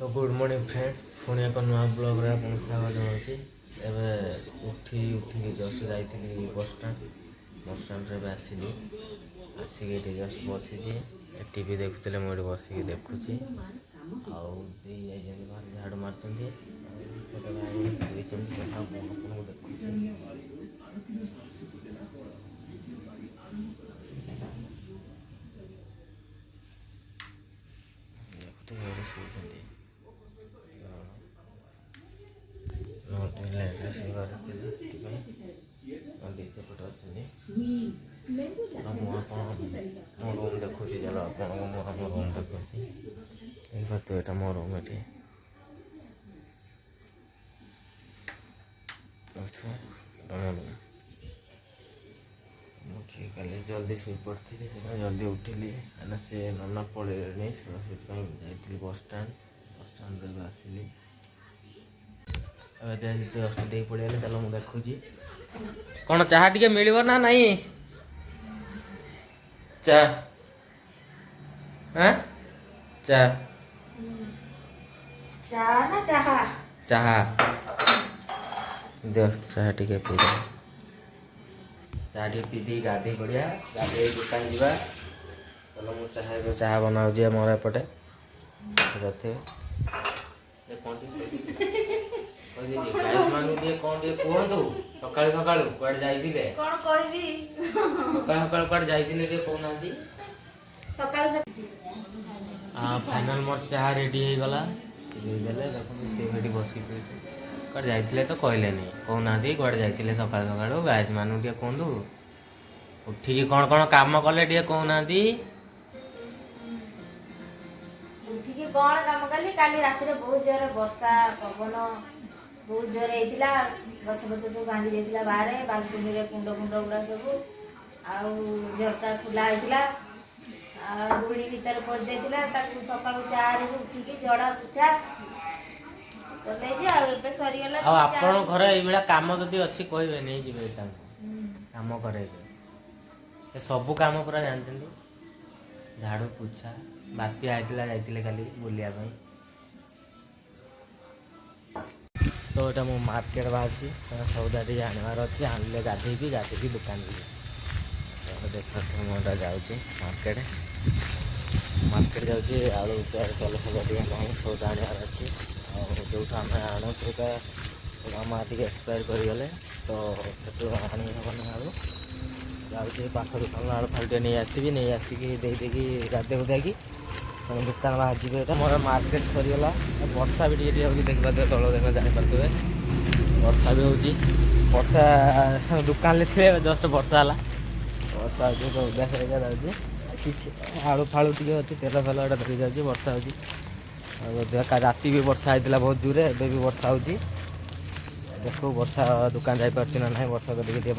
तो good morning friend पुणी एक नुआ ब्लॉग रे आपन स्वागत होची। एबे उठी जस्ट जाइथिली बस स्टैंड रे आसिली आसिके एठी जस्ट बसिची टीवी देखुतले मोडी बसिके देखुची आउ दे जाइजन बाहर झाड़ मारचंदी फोटो गाड़ी सुइचंदी देखा आपन देखुची। देखुते मोडी सुइचंदी रूम देखुची चलो आपको रूम देखुची तो ये मो रूम ये कल जल्दी शु पड़ी जल्दी उठिली से नना पड़े जाइली बस स्टैंड रे आसिली दे पड़े चलो मुझे देखुची कौन चाह टे मिल ना नहीं चाह चाह चाह देख चाह टे पी चाह टे पी गाधे पड़िया गाधे दुकान जावा चलो मुझे चाह बनाऊे मोर एपटे रथे कौन कहतु सका सका कड़े जाइए फाइनल मोर चाह रेडी हो गला देदेले बस कड़े जाइए तो कहले कहना कड़े जाइए सका सका गाइस मान कहतु उठिकी कौन कौन काम कले कहना कौन काम कली काली रात रे बहुत जोर वर्षा पवन बहुत जोर होता गछ गछ सब भांगी जाता बाहर बालकुनी रे कुंड कुंड गुड़ा सब आउ झरका खुला होता गुड़ी भीतर पड़ जाता सका चार उठिकी जड़ा पुछा चल आपन घर ये कम जदि अच्छी कहे नहीं जी कम करे सब कम पूरा जानते झाड़ू पुछा बात्या जाइए खाली बुलिया तो ये मो मार्केट बाहर सौदा टे आनबार अच्छी आनले गाधे गाधे दुकान तो देखते मुझे जाऊँगी मार्केट जाऊँगी आलू प्याज तेल सौदा टे नहीं सौदा आनबार अच्छी जो आम आणु से आम टे एक्सपायर करगले तो से आनी हेन आलू जाऊँगी पाख दुकान आलू फालू नहीं आसबि नहीं आसिकी देकी गाधे गुधाकी दुकान बाहर जी मोर मार्केट सरीगला वर्षा भी टे देखा तल देख जापारे वर्षा भी हो वर्षा दुकान थे जस्ट वर्षा है वर्षा हो तो उदा जाऊँगी कि आलू फालू टे अच्छी तेल फेल एटा धरी जाऊँगी वर्षा हो राति भी वर्षा होता बहुत जोरे एवं भी वर्षा हो देखो वर्षा दुकान जापार ना ना वर्षा को देखिए